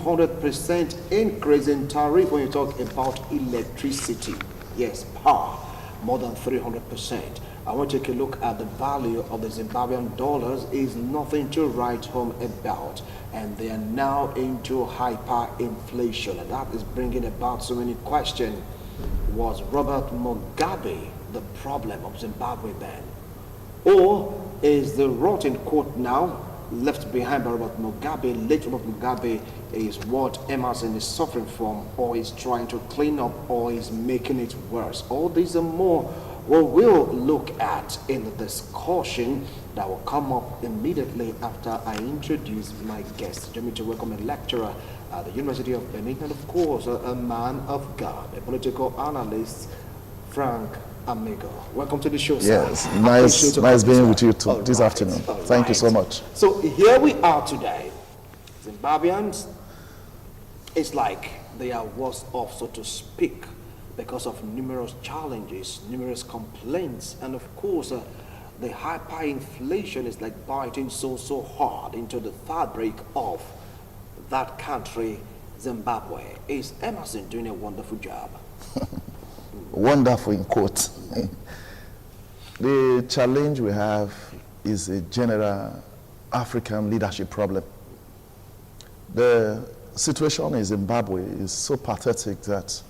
300% increase in tariff when you talk about electricity. Yes, power, more than 300%. I want to take a look at the value of the Zimbabwean dollars. Is nothing to write home about, and they are now into hyperinflation, and that is bringing about so many questions. Was Robert Mugabe the problem of Zimbabwe then, or is the rotten court now left behind by Robert Mugabe, late Robert Mugabe, is what Emerson is suffering from, or is trying to clean up, or is making it worse? All these and more we'll look at in the discussion that will come up immediately after I introduce my guest. Join me to welcome a lecturer at the University of Benin, and of course a man of God, a political analyst, Frank Amigo. Welcome to the show, sir. Yes, nice being with you too, this afternoon. Thank you so much. So here we are today. Zimbabweans, it's like they are worse off, so to speak, because of numerous challenges, numerous complaints, and of course the hyperinflation is like biting so hard into the fabric of that country, Zimbabwe. Is Emerson doing a wonderful job? Wonderful in quotes. The challenge we have is a general African leadership problem. The situation in Zimbabwe is so pathetic that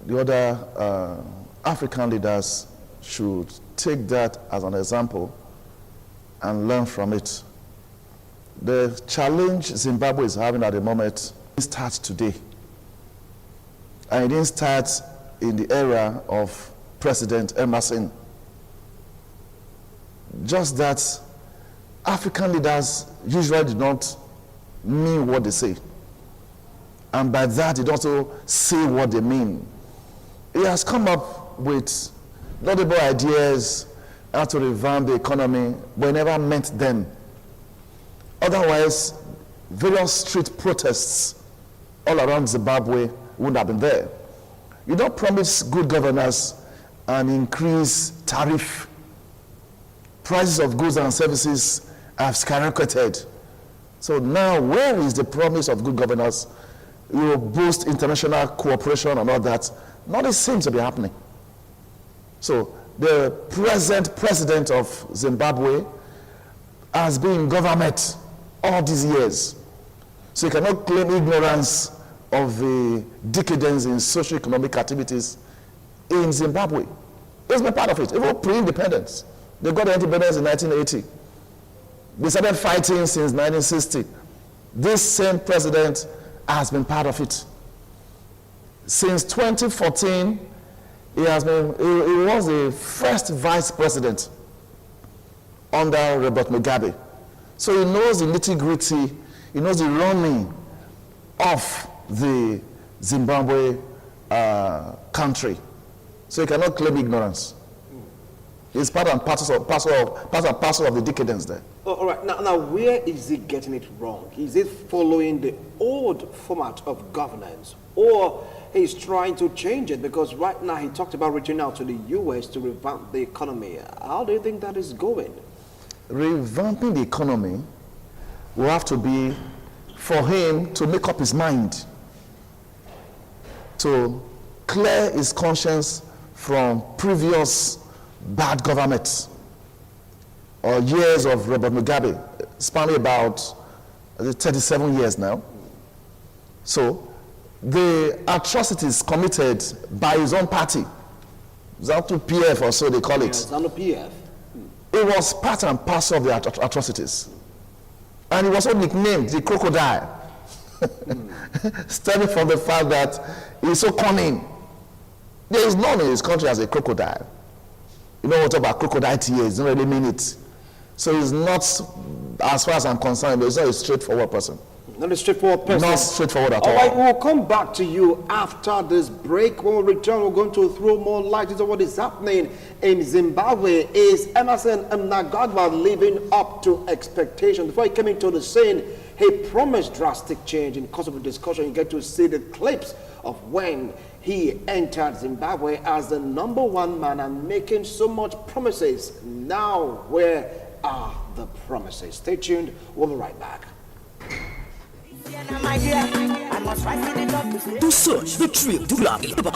the other African leaders should take that as an example and learn from it. The challenge Zimbabwe is having at the moment starts today. And it didn't start in the era of President Emerson. Just that African leaders usually do not mean what they say. And by that, they also say what they mean. He has come up with laudable ideas how to revamp the economy, but he never meant them. Otherwise, various street protests all around Zimbabwe wouldn't have been there. You don't promise good governance and increase tariff. Prices of goods and services have skyrocketed. So now, where is the promise of good governance? You will boost international cooperation and all that. Nothing seems to be happening. So the present president of Zimbabwe has been in government all these years. So you cannot claim ignorance of the decadence in socio-economic activities in Zimbabwe. It's been part of it, even pre-independence. They got their independence in 1980. They started fighting since 1960. This same president has been part of it. Since 2014, he was the first vice president under Robert Mugabe. So he knows the nitty-gritty, he knows the running of the Zimbabwe country. So he cannot claim ignorance. It's part and parcel of the decadence there. Oh, all right. Now, where is he getting it wrong? Is it following the old format of governance, or he's trying to change it? Because right now he talked about reaching out to the U.S. to revamp the economy. How do you think that is going? Revamping the economy will have to be for him to make up his mind, to clear his conscience from previous bad government or years of Robert Mugabe, spanning about 37 years now. So the atrocities committed by his own party, ZANU-PF or so they call it, ZANU-PF. It was part and parcel of the atrocities. And he was also nicknamed the crocodile, stemming from the fact that he's so cunning. There is none in his country as a crocodile. You know what about crocodile tears, don't really mean it. So he's not, as far as I'm concerned, he's not a straightforward person. Not a straightforward person. Not straightforward at all. All right, we'll come back to you after this break. When we return, we're going to throw more light into what is happening in Zimbabwe. Is Emerson Mnangagwa living up to expectations? Before he came into the scene, he promised drastic change. In the course of the discussion, you get to see the clips of when he entered Zimbabwe as the #1 man and making so much promises. Now, where are the promises? Stay tuned. We'll be right back. To search the thrill to love it about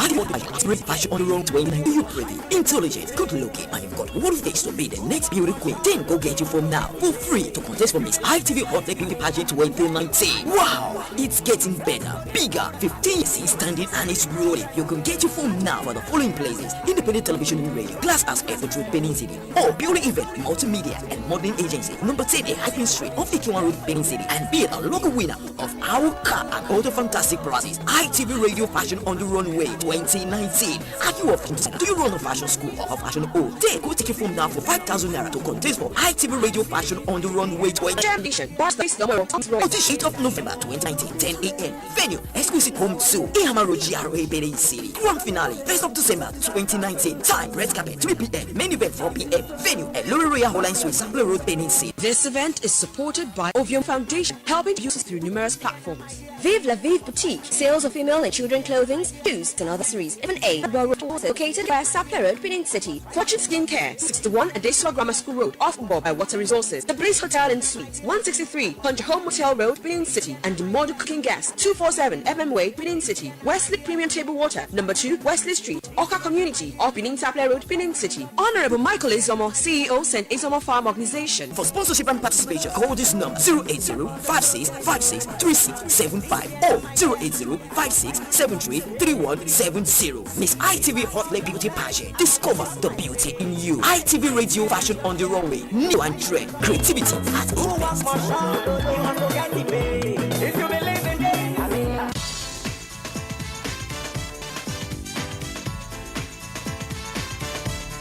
great fashion on the wrong 29. You pretty, intelligent, good looking, and you've got what it takes to be the next beauty queen. Then go get your form now for free to contest for Miss ITV Hot Beauty Pageant 2019. Wow, it's getting better, bigger, 15 years standing and it's rolling. You can get your form now for the following places: Independent Television and Radio, Glass as Effort Road, Benin City, or Beauty Event, Multimedia and Modeling Agency, number 10 Hyping Street off Ikiwan Road, Benin City, and be a local winner of our car and other fantastic prizes. ITV Radio Fashion on the Runway 2019. Are you off to do you run a fashion school or a fashion hall? Then go take your form now for 5,000 naira to contest for ITV Radio Fashion on the Runway 2019. Audition 8th of November 2019, 10 a.m. Venue, exclusive home 2, Ihama Road, GRA, Benin City. Grand finale, 1st of December 2019. Time, red carpet, 3 p.m. Main event, 4 p.m. Venue at Lori Royal Holland Suite, Sampler Road, Benin City. This event is supported by Ovium Foundation, helping users through numerous platforms. Vive La Vive Boutique, sales of female and children clothing, shoes and accessories. Even A, located by Sapler Road, Benin City. Fortune Skincare, 61 Adesua Grammar School Road, off by Water Resources. The Bliss Hotel and Suites, 163 Punja Home Hotel Road, Benin City. And the Model Cooking Gas, 247 FM Way, Benin City. Wesley Premium Table Water, number 2, Wesley Street, Oka Community, off Benin Sapler Road, Benin City. Honorable Michael Izomo, CEO, St. Izomo Farm Organization. For sponsorship and participation, call this number 080-5656-3675 or 080-5673-3170. Miss ITV Hot Beauty Pageant. Discover the beauty in you. ITV Radio Fashion on the Runway. New and trend. Creativity at its best.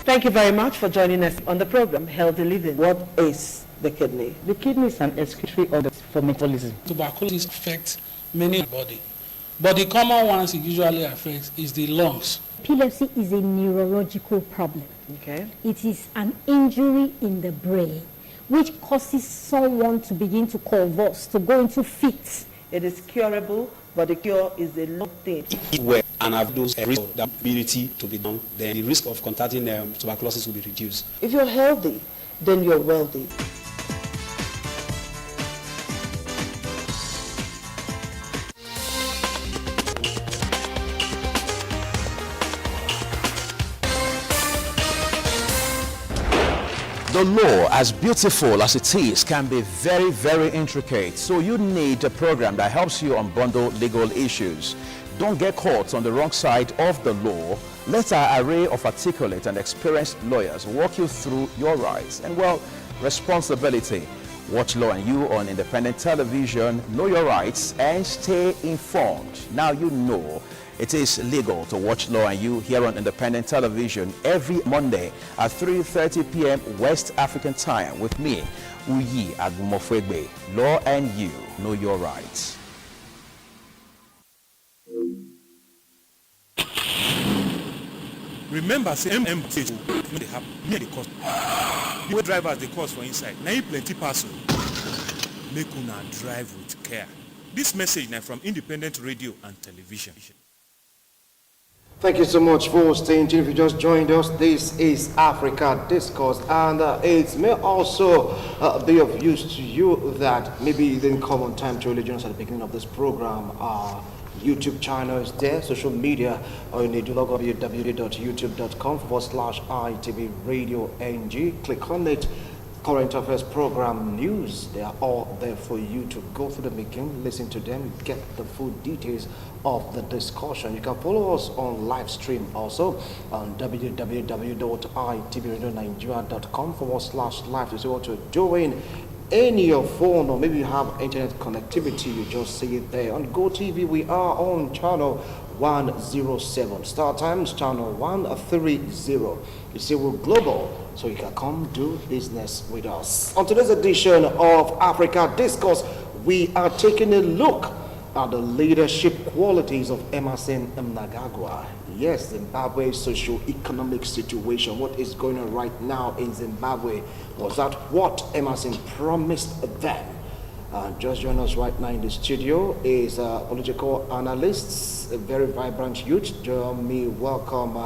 Thank you very much for joining us on the program Healthy Living. What is the kidney? The kidney is an excretory organ for metabolism. Tuberculosis affects many in the body, but the common ones it usually affects is the lungs. Epilepsy is a neurological problem. Okay. It is an injury in the brain which causes someone to begin to convulse, to go into fits. It is curable, but the cure is a long thing. Well, and have those risk of the ability to be done, then the risk of contacting tuberculosis will be reduced. If you're healthy, then you're wealthy. The law, as beautiful as it is, can be very, very intricate. So you need a program that helps you unbundle legal issues. Don't get caught on the wrong side of the law. Let our array of articulate and experienced lawyers walk you through your rights and, well, responsibility. Watch Law and You on independent television. Know your rights and stay informed. Now you know. It is legal to watch Law and You here on independent television every Monday at 3:30 p.m. West African time with me, Uyi Agumofegbe. Law and You, know your rights. Remember, say MMT when they happen, near the cost. The way drivers they cost for inside. Now you plenty parcel. Make una drive with care. This message now from Independent Radio and Television. Thank you so much for staying tuned. If you just joined us, this is Africa Discourse, and it may also be of use to you that maybe you didn't come on time to really join us at the beginning of this program. Our YouTube channel is there, social media, or you need to log on to www.youtube.com/ITV Radio NG. Click on it. Current affairs program news, they are all there for you to go through the making, listen to them, get the full details of the discussion. You can follow us on live stream also on www.itvradionnigeria.com/live to see what you're doing. Any your phone, or maybe you have internet connectivity, you just see it there. On GoTV, we are on channel 107. Star Times channel 130. You see, we're global, so you can come do business with us. On today's edition of Africa Discourse, we are taking a look at the leadership qualities of Emerson Mnangagwa. Yes, Zimbabwe's socio-economic situation, what is going on right now in Zimbabwe, was that what Emerson promised them? Just join us right now in the studio is a political analyst, a very vibrant youth. Join me, welcome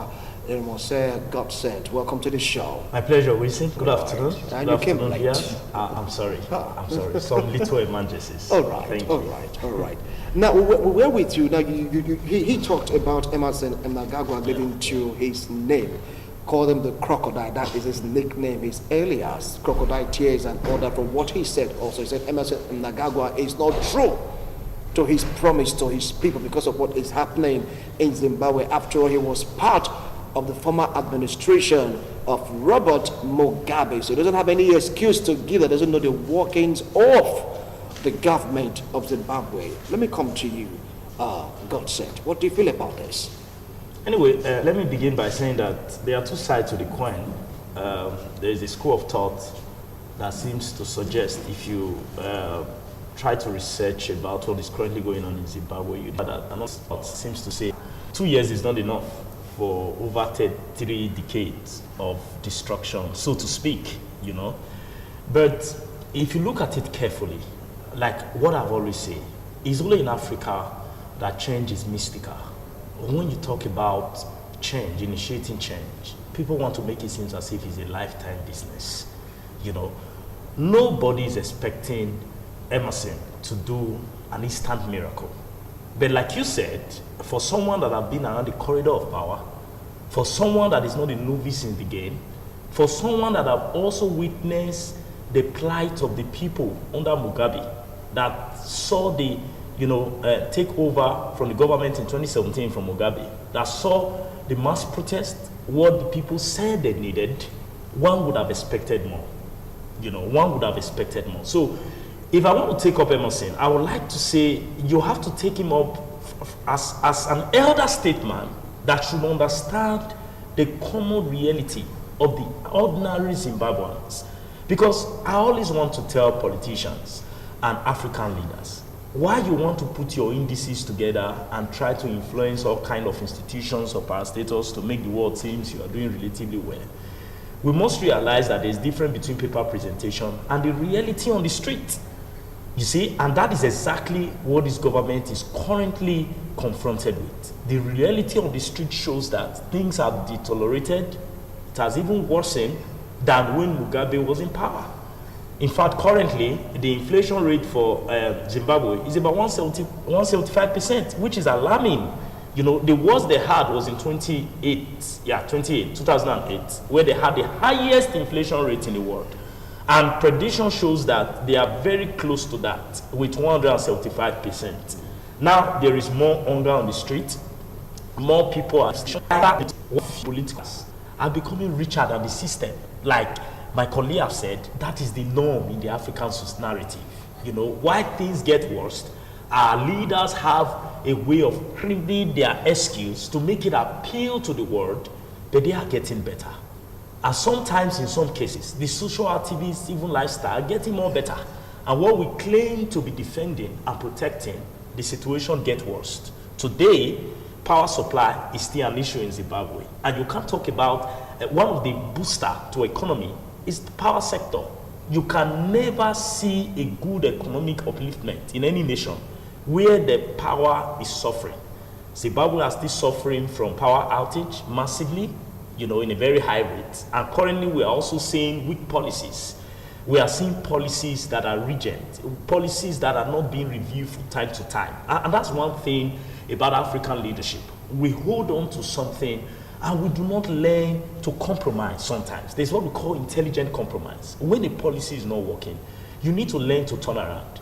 God said, welcome to the show. My pleasure, Wilson. Good afternoon. And Good you came afternoon, late. yeah. I'm sorry. I'm sorry. Some little emergencies. All right. Now, we're with you. Now, he talked about Emerson Mnangagwa giving to his name. Called him the crocodile. That is his nickname, his alias. Crocodile tears and all that. From what he said also, he said Emerson Mnangagwa is not true to his promise to his people because of what is happening in Zimbabwe. After all, he was part of the former administration of Robert Mugabe. So he doesn't have any excuse to give that, doesn't know the workings of the government of Zimbabwe. Let me come to you, God said. What do you feel about this? Anyway, let me begin by saying that there are two sides to the coin. There is a school of thought that seems to suggest if you try to research about what is currently going on in Zimbabwe, you know that another thought seems to say 2 years is not enough for over 3 decades of destruction, so to speak, you know. But if you look at it carefully, like what I've always said, it's only in Africa that change is mystical. When you talk about change, initiating change, people want to make it seem as if it's a lifetime business, you know. Nobody is expecting Emerson to do an instant miracle. But like you said, for someone that has been around the corridor of power, for someone that is not a novice in the game, for someone that have also witnessed the plight of the people under Mugabe, that saw the take over from the government in 2017 from Mugabe, that saw the mass protest, what the people said they needed, one would have expected more. One would have expected more. So if I want to take up Emerson, I would like to say you have to take him up as an elder statesman that should understand the common reality of the ordinary Zimbabweans. Because I always want to tell politicians and African leaders, why you want to put your indices together and try to influence all kind of institutions or parastatals to make the world seem you are doing relatively well. We must realize that there's difference between paper presentation and the reality on the street. You see, and that is exactly what this government is currently confronted with. The reality on the street shows that things have deteriorated. It has even worsened than when Mugabe was in power. In fact, currently, the inflation rate for Zimbabwe is about 175%, which is alarming. The worst they had was in 2008, where they had the highest inflation rate in the world. And prediction shows that they are very close to that, with 175%. Now, there is more hunger on the street. More people are politics are becoming richer than the system. Like my colleague have said, that is the norm in the African narrative. Why things get worse, our leaders have a way of creating their excuse to make it appeal to the world, but they are getting better. And sometimes, in some cases, the social activists, even lifestyle, are getting more better. And what we claim to be defending and protecting, the situation gets worse. Today, power supply is still an issue in Zimbabwe. And you can't talk about one of the booster to economy is the power sector. You can never see a good economic upliftment in any nation where the power is suffering. Zimbabwe is still suffering from power outage massively, in a very high rate. And currently we are also seeing weak policies. We are seeing policies that are rigid, policies that are not being reviewed from time to time. And that's one thing about African leadership. We hold on to something and we do not learn to compromise sometimes. There's what we call intelligent compromise. When a policy is not working, you need to learn to turn around,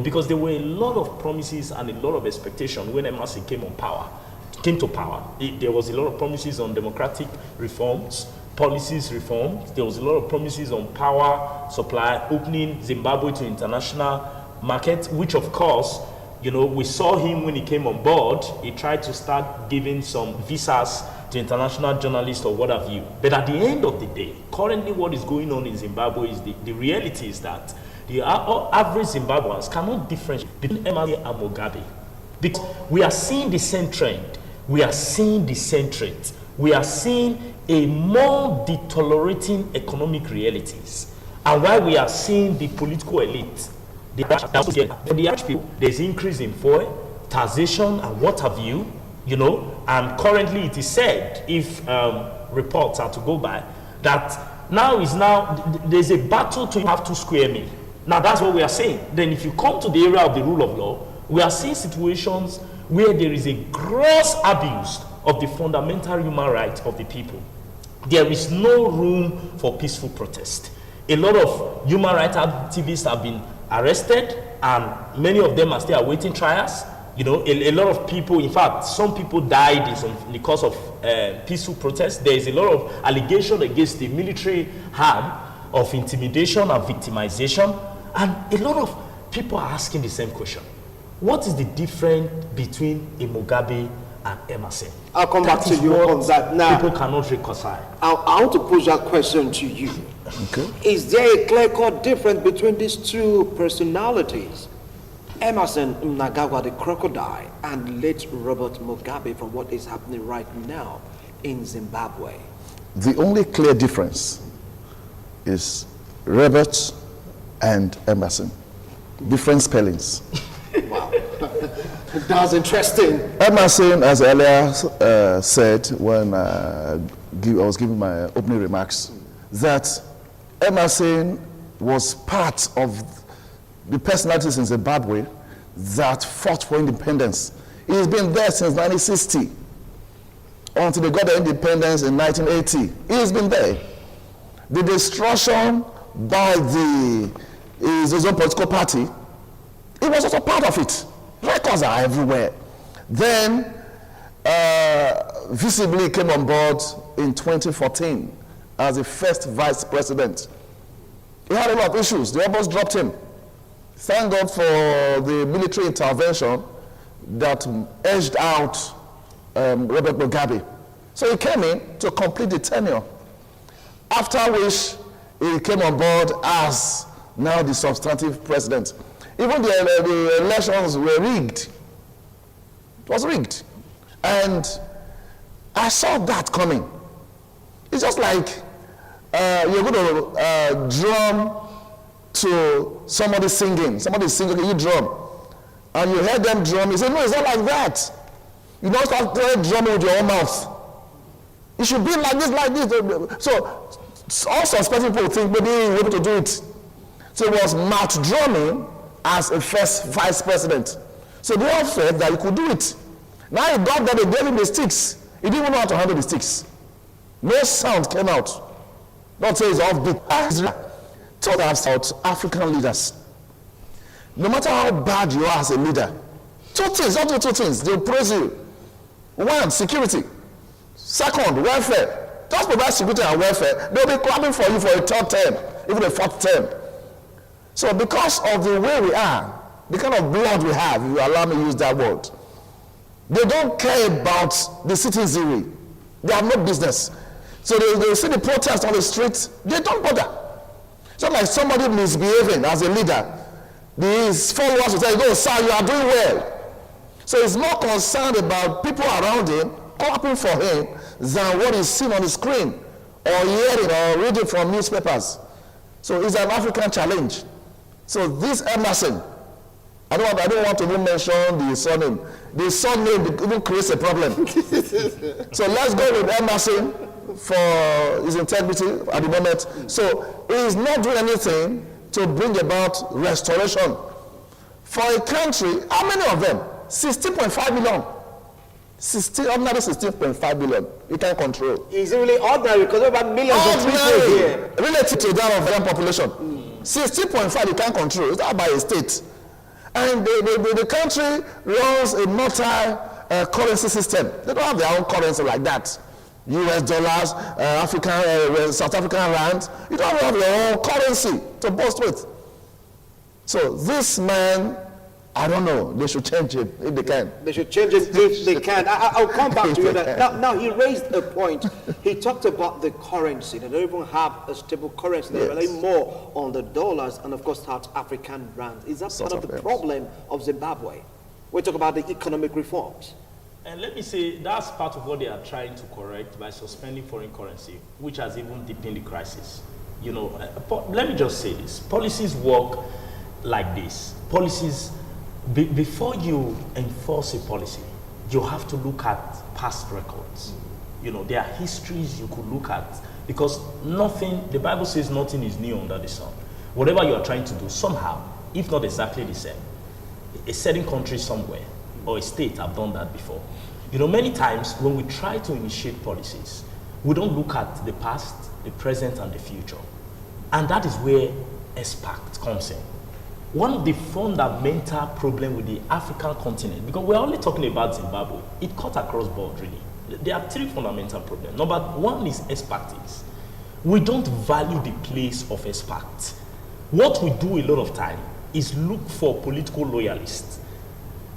because there were a lot of promises and a lot of expectation when Emerson came to power. There was a lot of promises on democratic reforms, policies reforms. There was a lot of promises on power supply, opening Zimbabwe to international market, which of course, we saw him when he came on board. He tried to start giving some visas to international journalists or what have you. But at the end of the day, currently what is going on in Zimbabwe is the reality is that the average Zimbabweans cannot differentiate between Emerson and Mugabe. Because we are seeing the same trend. We are seeing the same trait. We are seeing a more deteriorating economic realities. And while we are seeing the political elite, the average people, there's increase in fuel, taxation, and what have you. and currently it is said, if reports are to go by, that there's a battle to have 2 square meal. Now that's what we are saying. Then if you come to the area of the rule of law, we are seeing situations where there is a gross abuse of the fundamental human rights of the people. There is no room for peaceful protest. A lot of human rights activists have been arrested, and many of them are still awaiting trials. A lot of people, in fact, some people died in the course of peaceful protests. There is a lot of allegation against the military arm of intimidation and victimization, and a lot of people are asking the same question. What is the difference between a Mugabe and Emerson? I'll come back to you on that now. People cannot reconcile. I want to push that question to you. Okay. Is there a clear-cut difference between these two personalities? Emerson Mnangagwa, the crocodile, and late Robert Mugabe, from what is happening right now in Zimbabwe? The only clear difference is Robert and Emerson. Different spellings. Wow. That's interesting. Emerson, as earlier said when I was giving my opening remarks, that Emerson was part of the personalities in Zimbabwe that fought for independence. He's been there since 1960 until they got their independence in 1980. He's been there. The destruction by his own political party, he was also part of it. Records are everywhere. Then visibly came on board in 2014 as the first vice president. He had a lot of issues. They almost dropped him. Thank God for the military intervention that edged out Robert Mugabe. So he came in to complete the tenure, after which he came on board as now the substantive president. Even the elections were rigged. It was rigged. And I saw that coming. It's just like you're going to drum to somebody singing. Somebody singing, okay, you drum. And you hear them drum, you say, no, it's not like that. You don't start drumming with your own mouth. It should be like this, like this. So all suspecting people think maybe you're able to do it. So it was mouth drumming as a first vice president. So they all felt that he could do it. Now he got that they gave him the sticks. He didn't even know how to handle the sticks. No sound came out. Don't say it's offbeat. Talk about South African leaders. No matter how bad you are as a leader, two things, they'll praise you. One, security. Second, welfare. Just provide security and welfare. They'll be clapping for you for a 3rd term, even a 4th term. So because of the way we are, the kind of blood we have, if you allow me to use that word, they don't care about the citizenry. They have no business. So they see the protest on the streets, they don't bother. So like somebody misbehaving as a leader, his followers will say, oh, sir, you are doing well. So he's more concerned about people around him clapping for him than what he's seen on the screen or hearing or reading from newspapers. So it's an African challenge. So this Emerson, I don't want to even mention the surname. The surname even creates a problem. So let's go with Emerson for his integrity at the moment. So he's not doing anything to bring about restoration. For a country, how many of them? 16.5 million. Ordinary 16.5 billion. You can't control. Is it really ordinary? Because there are millions of people here. Relative to that of the population. 16.5 you can't control. It's not by a state. And the country runs a multi-currency system. They don't have their own currency like that. US dollars, South African rand. You don't have your own currency to boast with. So this man, I don't know, they should change it if they can. They should change it if they can. I'll come back to you. Now, he raised a point. He talked about the currency. They don't even have a stable currency. They rely more on the dollars and, of course, South African rands. Is that part of the problem of Zimbabwe? We talk about the economic reforms. And let me say, that's part of what they are trying to correct by suspending foreign currency, which has even deepened the crisis. You know, let me just say this. Policies work like this. Policies, before you enforce a policy, you have to look at past records. You know, there are histories you could look at, because nothing, the Bible says nothing is new under the sun. Whatever you are trying to do, somehow, if not exactly the same, a certain country somewhere or a state have done that before. You know, many times when we try to initiate policies, we don't look at the past, the present, and the future. And that is where ESPACT comes in. One of the fundamental problems with the African continent, because we're only talking about Zimbabwe, it cuts across board really. There are three fundamental problems. Number one is ESPACT. We don't value the place of ESPACT. What we do a lot of time is look for political loyalists.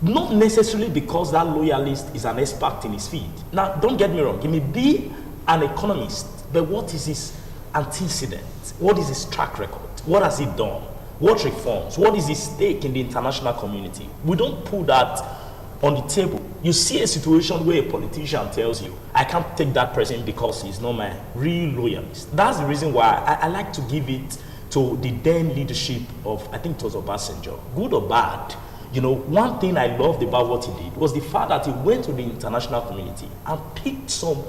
Not necessarily because that loyalist is an ESPACT in his field. Now, don't get me wrong, he may be an economist, but what is his antecedent? What is his track record? What has he done? What reforms? What is his stake in the international community? We don't put that on the table. You see a situation where a politician tells you, I can't take that person because he's not my real loyalist. That's the reason why I like to give it to the then leadership of, I think it was Obasanjo, good or bad. You know, one thing I loved about what he did was the fact that he went to the international community and picked some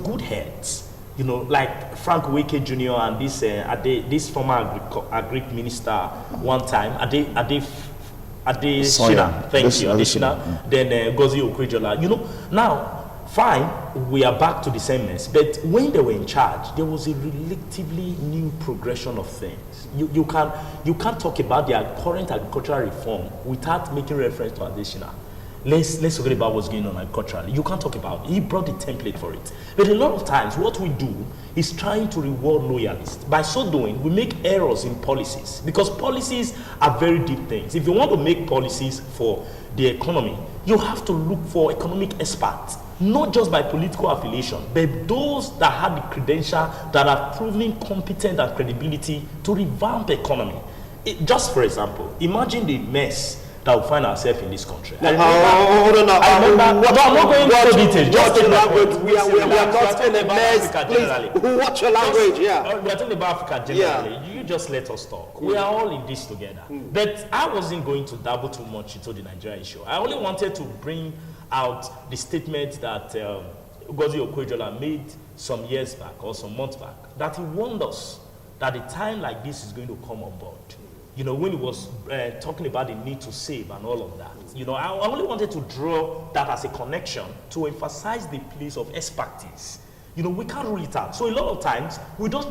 good heads. You know, like Frank Wike Jr. and this former agri minister one time, Ade Shina, thank you, Ade Shina, then Gozi Okwejola. You know, now, fine, we are back to the same mess, but when they were in charge, there was a relatively new progression of things. You can't talk about their current agricultural reform without making reference to Ade Shina. Let's forget about what's going on agriculturally. You can't talk about it. He brought the template for it. But a lot of times, what we do is trying to reward loyalists. By so doing, we make errors in policies, because policies are very deep things. If you want to make policies for the economy, you have to look for economic experts, not just by political affiliation, but those that have the credential, that are proving competent and credibility to revamp the economy. Just for example, imagine the mess that we find ourselves in this country. Hold on now. I'm not going into details. Just take language. We are not in a mess. Please, watch your language. Yeah. We are talking about Africa generally. Yeah. You just let us talk. We are all in this together. But I wasn't going to dabble too much into the Nigeria issue. I only wanted to bring out the statement that Gozi Okwejola made some years back or some months back, that he warned us that a time like this is going to come on board. You know, when he was talking about the need to save and all of that. You know, I only wanted to draw that as a connection to emphasize the place of expertise. You know, we can't rule it out. So a lot of times, we just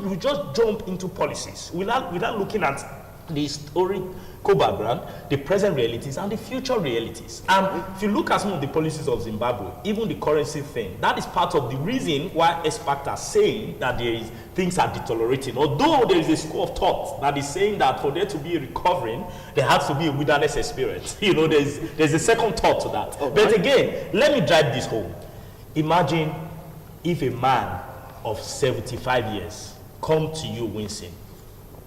jump into policies without looking at the historical background, the present realities, and the future realities. And if you look at some of the policies of Zimbabwe, even the currency thing, that is part of the reason why experts are saying that things are deteriorating. Although there is a school of thought that is saying that for there to be a recovering, there has to be a wilderness experience. You know, there's a second thought to that. Okay. But again, let me drive this home. Imagine if a man of 75 years come to you, Winston,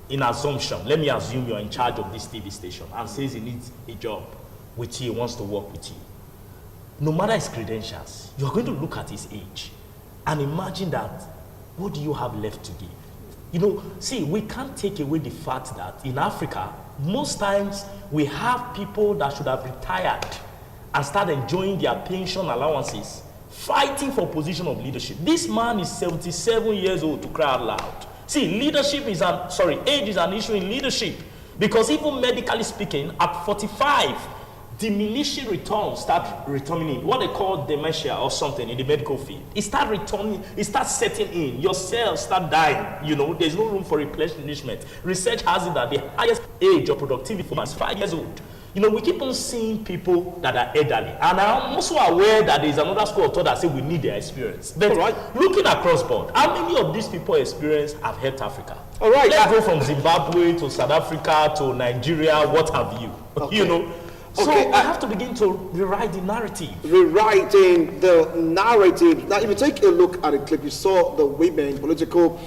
in assumption, let me assume you're in charge of this TV station, and says he needs a job with you, he wants to work with you. No matter his credentials, you're going to look at his age and imagine that, what do you have left to give? You know, see, we can't take away the fact that in Africa, most times we have people that should have retired and start enjoying their pension allowances, fighting for position of leadership. This man is 77 years old, to cry out loud. See, age is an issue in leadership, because even medically speaking, at 45, diminishing returns start returning in, what they call dementia or something in the medical field. It starts returning, it starts setting in, your cells start dying, you know, there's no room for replenishment. Research has it that the highest age of productivity for is 5 years old. You know, we keep on seeing people that are elderly. And I'm also aware that there's another school of thought that say we need their experience. But looking across board, how many of these people experience have helped Africa? All right. Let's go from Zimbabwe to South Africa to Nigeria, what have you. Okay. You know. So I have to begin to rewrite the narrative. Rewriting the narrative. Now, if you take a look at the clip, you saw the women, political,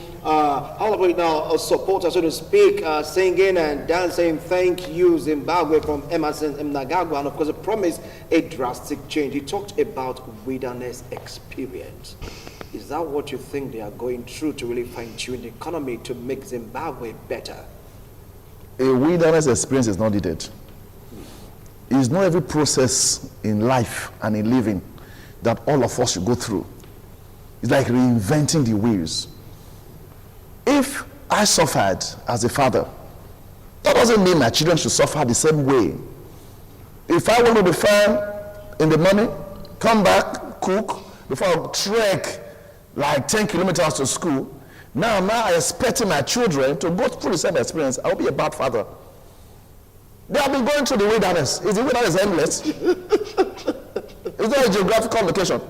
supporters, so to speak, singing and dancing, "Thank you, Zimbabwe," from Emerson Mnangagwa, and of course, it promised a drastic change. He talked about wilderness experience. Is that what you think they are going through to really fine-tune the economy to make Zimbabwe better? A wilderness experience is not needed. It's not every process in life and in living that all of us should go through. It's like reinventing the wheels. If I suffered as a father, that doesn't mean my children should suffer the same way. If I want to be firm in the morning, come back, cook, before I trek like 10 kilometers to school, now I'm expecting my children to go through the same experience. I'll be a bad father. They have been going through the wilderness. Is the wilderness endless? It's not a geographical location.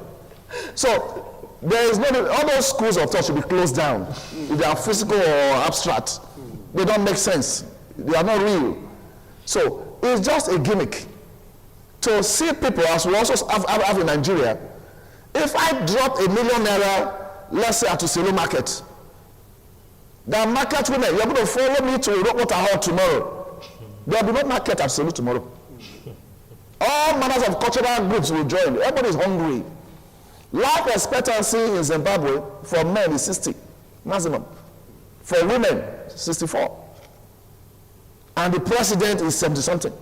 So there is no, all those schools of thought should be closed down. If they are physical or abstract, they don't make sense. They are not real. So it's just a gimmick. To see people, as we also have in Nigeria, if I drop ₦1 million, let's say at Uselu market, the market women, you're going to follow me to Waterhall tomorrow. There will be no market at Uselu tomorrow. All manners of cultural groups will join. Everybody is hungry. Life expectancy in Zimbabwe for men is 60 maximum. For women, 64. And the president is 70-something.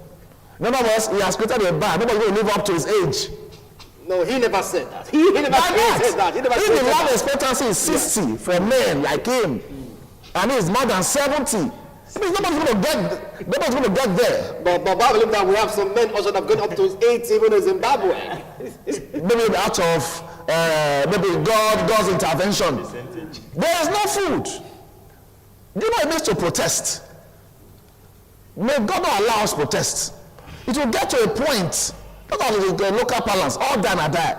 In other words, he has created a bar. Nobody will live up to his age. No, he never said that. He never said that. If the life expectancy is 60 for men like him, and he is more than 70, it means nobody's going to get there. But I believe that we have some men also that have gone up to his 80 even in Zimbabwe. Maybe out of maybe God's intervention. There is no food. Do you know it means to protest? May God not allow us protest. It will get to a point, not only the local balance, all die and die.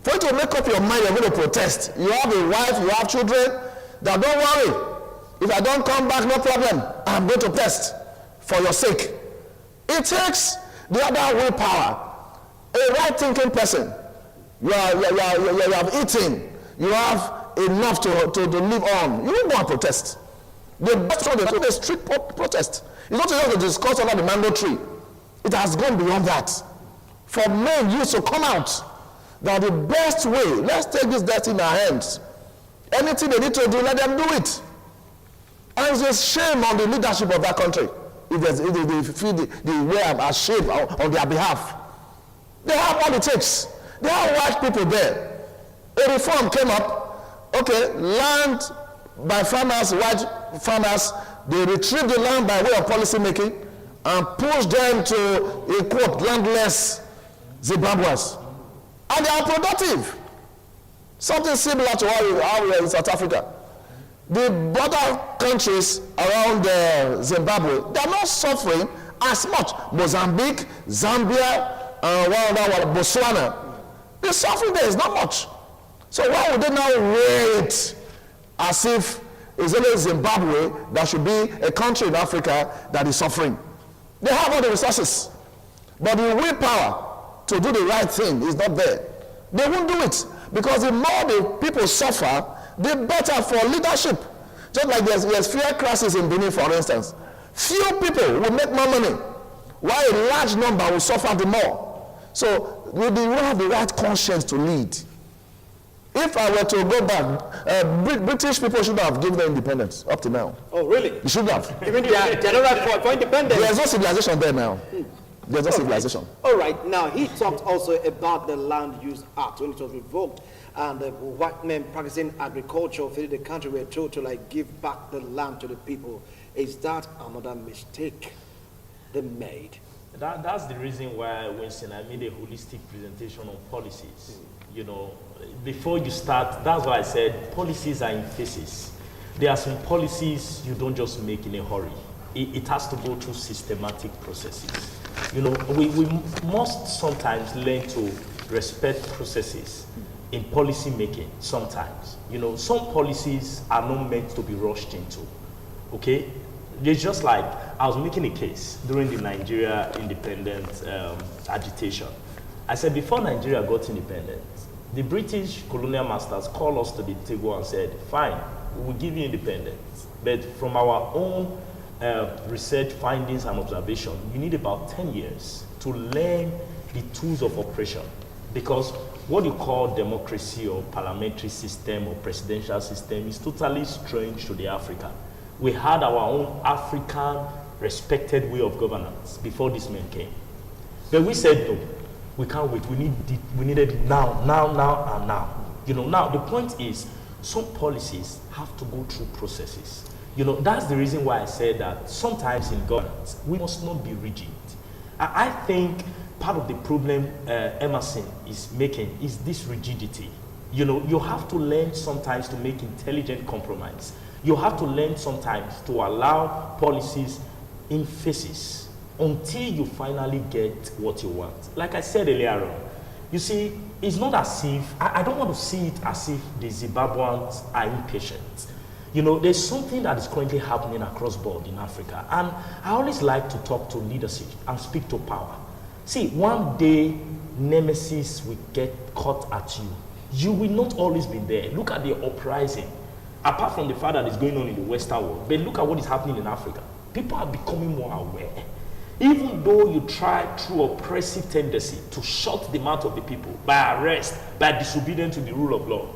For you to make up your mind, you're going to protest. You have a wife, you have children, that don't worry. If I don't come back, no problem. I'm going to protest for your sake. It takes the other willpower. A right-thinking person, you have eaten, you have enough to live on. You won't go and protest. The best one is a strict protest. It's not just to discuss under the mango tree. It has gone beyond that. For men used to come out, that the best way, let's take this destiny in our hands. Anything they need to do, let them do it. And it's a shame on the leadership of that country if they feel the way I'm ashamed on their behalf. They have all it takes. They have white people there. A reform came up. Okay, land by farmers, white farmers, they retrieve the land by way of policy making and push them to a quote landless Zimbabweans. And they are productive. Something similar to how we are in South Africa. The border countries around Zimbabwe, they are not suffering as much. Mozambique, Zambia, Botswana, the suffering there is not much. So why would they now wait as if it's only Zimbabwe that should be a country in Africa that is suffering? They have all the resources, but the willpower to do the right thing is not there. They won't do it because the more the people suffer, the better for leadership. Just like there's fear crisis in Benin, for instance. Few people will make more money, while a large number will suffer the more. So we will have the right conscience to lead. If I were to go back, British people should have given them independence up to now. Oh, really? They should have. Even they are not right for independence. There's no civilization there now. There's no civilization. All right. Now, he talked also about the Land Use Act when it was revoked, and the white men practicing agriculture within the country were told to give back the land to the people. Is that another mistake they made? That's the reason why, Winston, I made a holistic presentation on policies. You know, before you start, that's why I said policies are in phases. There are some policies you don't just make in a hurry. It has to go through systematic processes. You know, we must sometimes learn to respect processes in policy making sometimes. You know, some policies are not meant to be rushed into, okay? It's just like, I was making a case during the Nigeria independence agitation. I said before Nigeria got independent, the British colonial masters called us to the table and said, fine, we will give you independence, but from our own research findings and observation, you need about 10 years to learn the tools of operation, because what you call democracy or parliamentary system or presidential system is totally strange to the African. We had our own African respected way of governance before these men came. But we said no, we can't wait. We need it now, and now. Now the point is, some policies have to go through processes. That's the reason why I said that sometimes in governance we must not be rigid. I think part of the problem Emerson is making is this rigidity. You have to learn sometimes to make intelligent compromise. You have to learn sometimes to allow policies in phases until you finally get what you want. Like I said earlier on, you see, it's not as if, I don't want to see it as if the Zimbabweans are impatient. There's something that is currently happening across board in Africa, and I always like to talk to leadership and speak to power. See, one day, nemesis will get caught at you. You will not always be there. Look at the uprising. Apart from the fact that is going on in the Western world, but look at what is happening in Africa. People are becoming more aware. Even though you try through oppressive tendency to shut the mouth of the people by arrest, by disobedience to the rule of law,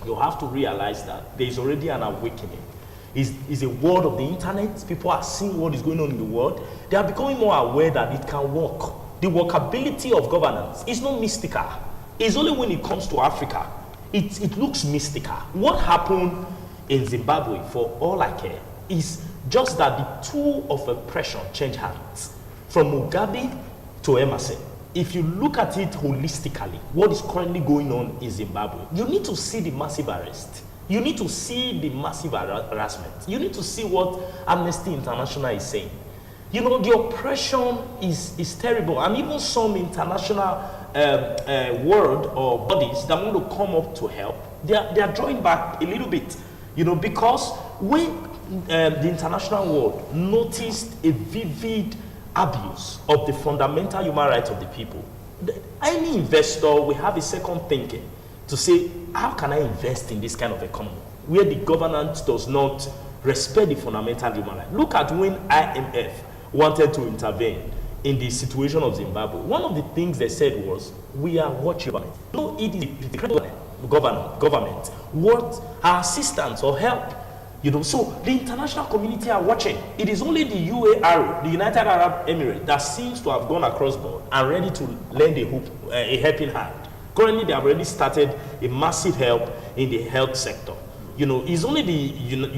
you have to realize that there is already an awakening. It's a world of the internet. People are seeing what is going on in the world. They are becoming more aware that it can work. The workability of governance is not mystical. It's only when it comes to Africa, it looks mystical. What happened in Zimbabwe, for all I care, is just that the tool of oppression changed hands from Mugabe to Emerson. If you look at it holistically, what is currently going on in Zimbabwe, you need to see the massive arrest. You need to see the massive harassment. You need to see what Amnesty International is saying. The oppression is terrible, and even some international world or bodies that want to come up to help, they are drawing back a little bit, because when the international world noticed a vivid abuse of the fundamental human rights of the people, any investor will have a second thinking to say, how can I invest in this kind of economy where the governance does not respect the fundamental human rights? Look at when IMF wanted to intervene in the situation of Zimbabwe. One of the things they said was, we are watching. No, it is the government what our assistance or help. So the international community are watching. It is only the UAE, the United Arab Emirates, that seems to have gone across board and ready to lend a helping hand. Currently, they have already started a massive help in the health sector. It's only the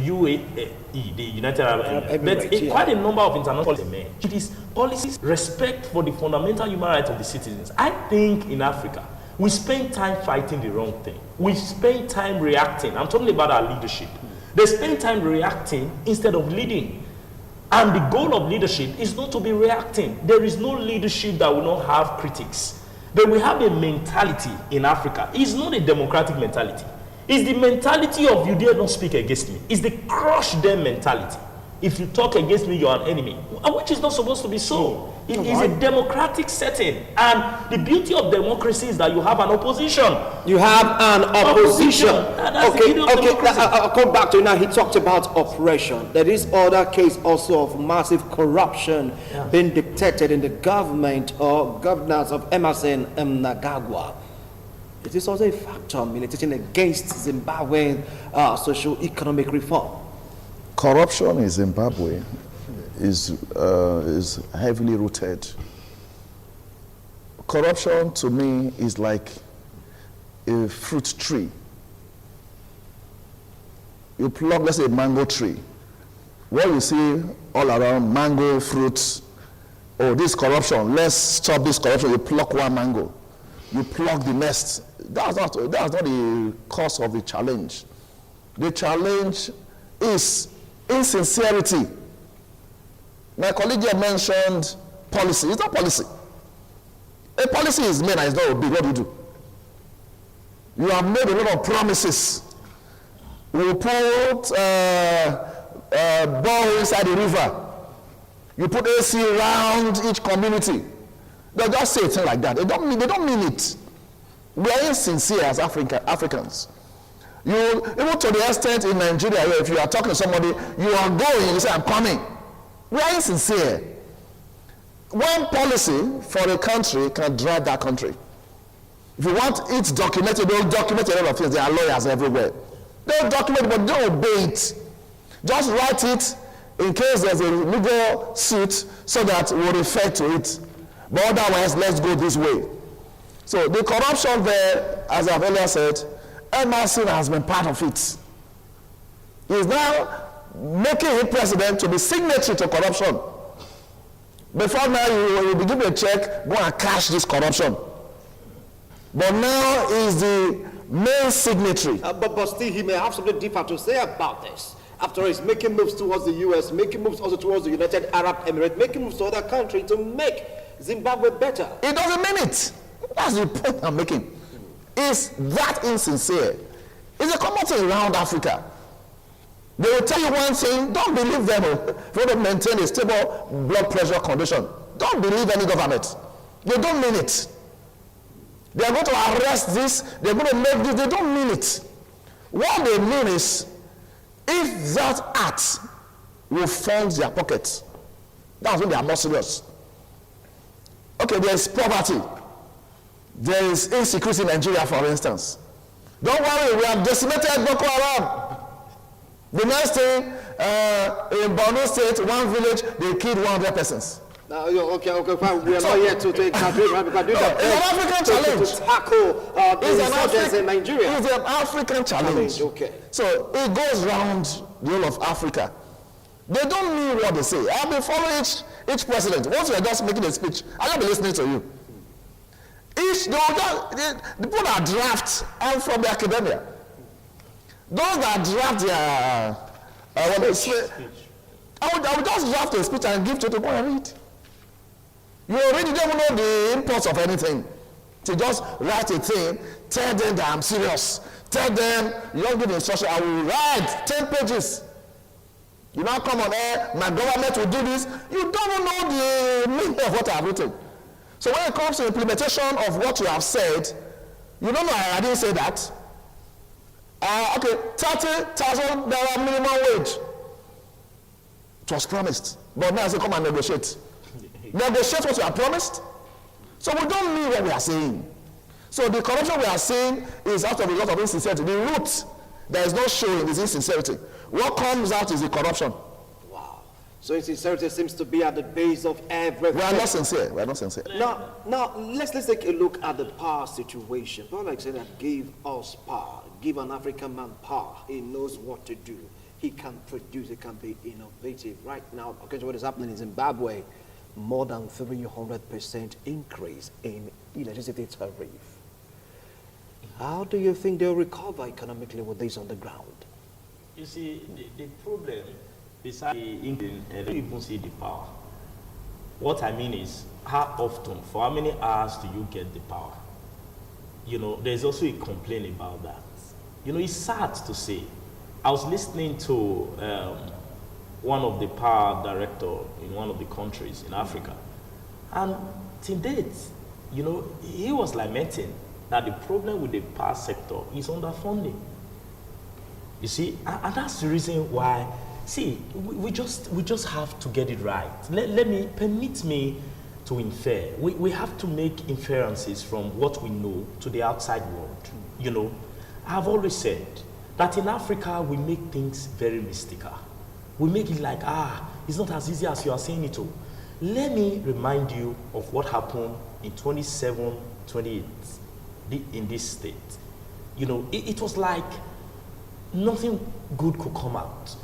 UAE, the United Arab Emirates, but quite a number of international policies. It is policies, respect for the fundamental human rights of the citizens. I think in Africa, we spend time fighting the wrong thing. We spend time reacting. I'm talking about our leadership. They spend time reacting instead of leading. And the goal of leadership is not to be reacting. There is no leadership that will not have critics. But we have a mentality in Africa. It's not a democratic mentality. It's the mentality of you dare not speak against me. It's the crush them mentality. If you talk against me, you're an enemy, which is not supposed to be so. It is a democratic setting, and the beauty of democracy is that you have an opposition. You have an opposition. I'll come back to it now. He talked about oppression. There is other case also of massive corruption being detected in the government or governance of Emerson Mnangagwa. It is also a factor militating against Zimbabwean socio-economic reform. Corruption in Zimbabwe is heavily rooted. Corruption to me is like a fruit tree. You pluck, let's say, a mango tree. What you see all around, mango fruits. Oh, this corruption, let's stop this corruption. You pluck one mango. You pluck the nest. That's not the cause of the challenge. The challenge is insincerity. My colleague here mentioned policy. It's not policy. A policy is made and it's not big. What do you do? You have made a lot of promises. We put ball inside the river. You put AC around each community. They just say things like that. They don't mean it. We are insincere as Africans. You, even to the extent in Nigeria, if you are talking to somebody, you are going, you say, I'm coming. We are insincere. One policy for a country can drive that country. If you want it documented, they'll document a lot of things. There are lawyers everywhere. They'll document, but don't obey it. Just write it in case there's a legal suit so that we'll refer to it. But otherwise, let's go this way. So the corruption there, as I've earlier said, Emerson has been part of it. He's now making him president to be signatory to corruption. Before now, you will be given a check, go and cash this corruption. But now he's the main signatory. But still, he may have something different to say about this. After all, he's making moves towards the US, making moves also towards the United Arab Emirates, making moves to other countries to make Zimbabwe better. He doesn't mean it. That's the point I'm making. Is that insincere? It's a common thing around Africa. They will tell you one thing, don't believe them. If you want to maintain a stable blood pressure condition, don't believe any government. They don't mean it. They are going to arrest this, they're going to make this, they don't mean it. What they mean is, if that act will fund their pockets, that's when they are more serious. Okay, there is poverty. There is insecurity in Nigeria, for instance. Don't worry, we have decimated Boko Haram. The next thing, in Borno State, one village, they killed 100 persons. Okay, fine. We are not here to exaggerate, right? Because it's an African challenge. To tackle the insurgents in Nigeria. It's an African challenge. Okay. So it goes around the whole of Africa. They don't mean what they say. I've been following each president. Once you're just making a speech, I'll not be listening to you. The people that draft are from the academia. Those that draft their I would just draft a speech and give to the boy and read. You already don't know the import of anything. To just write a thing, tell them that I'm serious. Tell them, you don't give instruction, I will write 10 pages. You now come on air, my government will do this. You don't know the meaning of what I have written. So when it comes to implementation of what you have said, you don't know I didn't say that. Okay, 30,000 minimum wage. It was promised. But now I say come and negotiate. Negotiate what you have promised. So we don't mean what we are saying. So the corruption we are saying is out of a lot of insincerity. The root that is not showing is insincerity. What comes out is the corruption. Wow. So insincerity seems to be at the base of everything. We are not sincere. We are not sincere. Now let's take a look at the power situation. Paul like said that give us power. Give an African man power. He knows what to do. He can produce. He can be innovative. Right now, according to what is happening in Zimbabwe, more than 300% increase in electricity tariff. How do you think they'll recover economically with this on the ground? You see, the problem besides the England, I don't even see the power. What I mean is, how often, for how many hours do you get the power? You know, there's also a complaint about that. You know, it's sad to say. I was listening to one of the power director in one of the countries in Africa, and to date, you know, he was lamenting that the problem with the power sector is underfunding. You see, and that's the reason why. See, we just have to get it right. Permit me to infer. We have to make inferences from what we know to the outside world. You know, I've always said that in Africa we make things very mystical. We make it like, it's not as easy as you are saying it to. Let me remind you of what happened in 27, 28 in this state. You know, it was like nothing good could come out.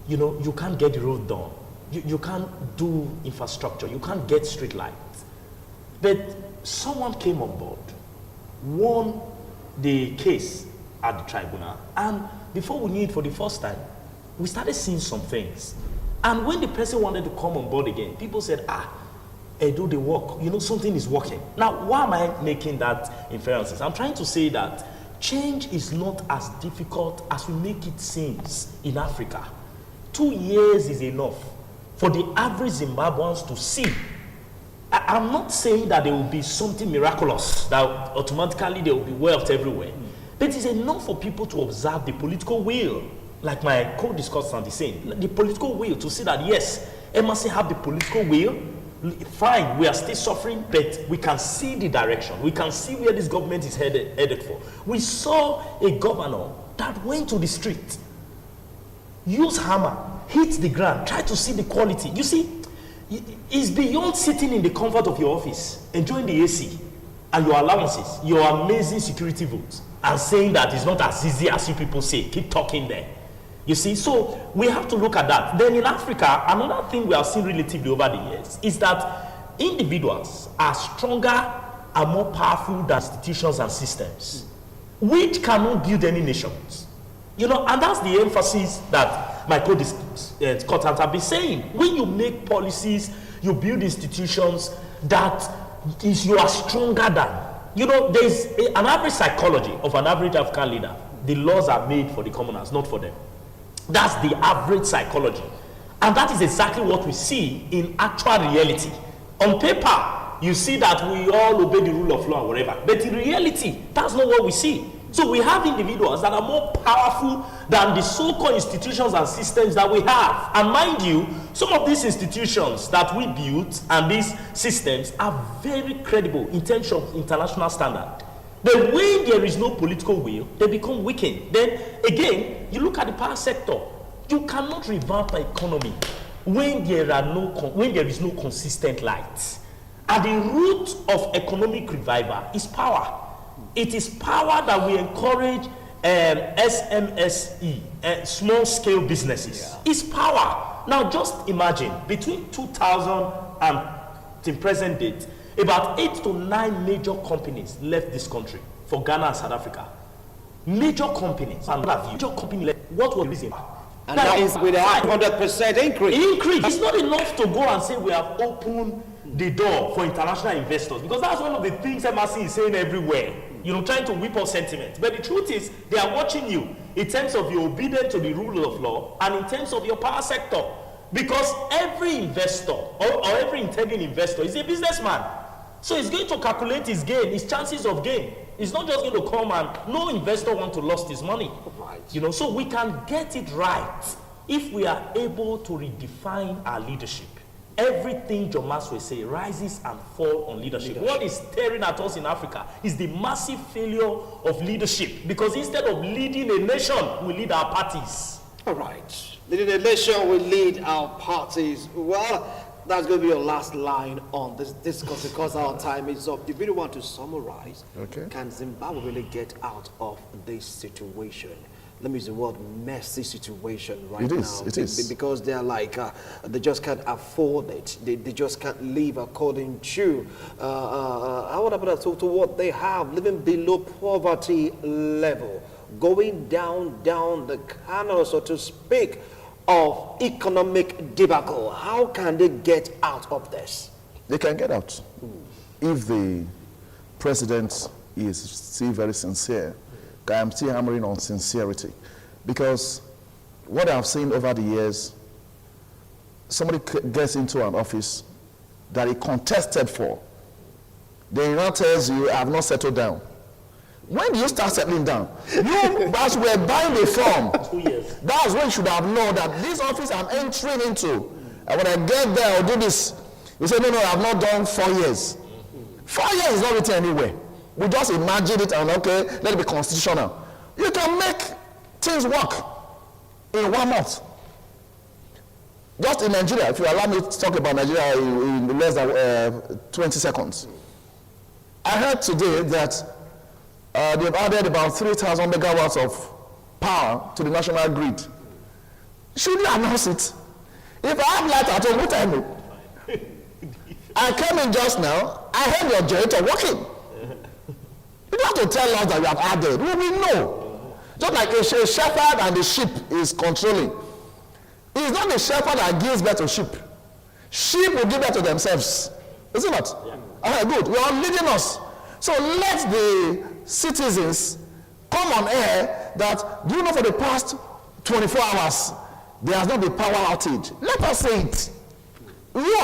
You know, you can't get the road done. You can't do infrastructure. You can't get street lights. But someone came on board, won the case at the tribunal, and before we knew it, for the first time, we started seeing some things. And when the person wanted to come on board again, people said, do the work. You know, something is working. Now, why am I making that inferences? I'm trying to say that change is not as difficult as we make it seem in Africa. 2 years is enough for the average Zimbabweans to see. I'm not saying that there will be something miraculous, that automatically there will be wealth everywhere. But it is enough for people to observe the political will. Like my co-discussant is saying, the political will to see that yes, Emerson have the political will. Fine, we are still suffering, but we can see the direction. We can see where this government is headed for. We saw a governor that went to the street, used hammer, hit the ground, tried to see the quality. You see, It's beyond sitting in the comfort of your office, enjoying the AC and your allowances, your amazing security votes, and saying that it's not as easy as you people say. Keep talking there. You see, so we have to look at that. Then in Africa, another thing we have seen relatively over the years is that individuals are stronger and more powerful than institutions and systems, which cannot build any nations. You know, and that's the emphasis that my co-discussants have been saying. When you make policies, you build institutions that you are stronger than. You know, there's an average psychology of an average African leader. The laws are made for the commoners, not for them. That's the average psychology. And that is exactly what we see in actual reality. On paper, you see that we all obey the rule of law or whatever. But in reality, that's not what we see. So we have individuals that are more powerful than the so-called institutions and systems that we have. And mind you, some of these institutions that we built and these systems are very credible in terms of international standard. But when there is no political will, they become weakened. Then again, you look at the power sector. You cannot revamp an economy when there is no consistent light. At the root of economic revival is power. It is power that we encourage SMSE, small-scale businesses. Yeah. It's power. Now just imagine, between 2000 and the present date, about 8 to 9 major companies left this country for Ghana and South Africa. Major companies. And major company left. What was the reason? And that is with a 100% increase. It's not enough to go and say we have opened the door for international investors, because that's one of the things MRC is saying everywhere. You know, trying to whip up sentiment. But the truth is, they are watching you in terms of your obedience to the rule of law and in terms of your power sector. Because every investor or every intending investor is a businessman. So he's going to calculate his gain, his chances of gain. It's not just going to come and no investor wants to lose his money. Right. You know, so we can get it right if we are able to redefine our leadership. Everything John Maxwell say rises and falls on leadership. What is staring at us in Africa is the massive failure of leadership, because instead of leading a nation, we lead our parties. All right. Leading a nation, we lead our parties. Well, that's going to be your last line on this discourse because our time is up. If you really want to summarize, can Zimbabwe really get out of this situation? Let me use the word messy situation right now. It is. Because they're like, they just can't afford it. They just can't live according to, I want to put that to what they have, living below poverty level, going down the canal, so to speak, of economic debacle. How can they get out of this? They can get out if the president is still very sincere. I am still hammering on sincerity, because what I've seen over the years, somebody gets into an office that he contested for, then he now tells you, I have not settled down. When do you start settling down? You, as we're buying the form, 2 years. That's when you should have known that this office I'm entering into, and when I get there, I'll do this. You say, no, I have not done 4 years. 4 years is not written anywhere. We just imagine it and okay, let it be constitutional. You can make things work in 1 month. Just in Nigeria, if you allow me to talk about Nigeria in less than 20 seconds. I heard today that they've added about 3,000 megawatts of power to the national grid. Should you announce it? If I have light at home, what I know? I came in just now, I heard your generator working. You don't have to tell us that you have added. We know. Just like a shepherd and the sheep is controlling. It's not the shepherd that gives birth to sheep. Sheep will give birth to themselves. Is it not? Yeah. All right, good. You are leading us. So let the citizens come on air that, do you know, for the past 24 hours, there has not been power outage. Let us say it. You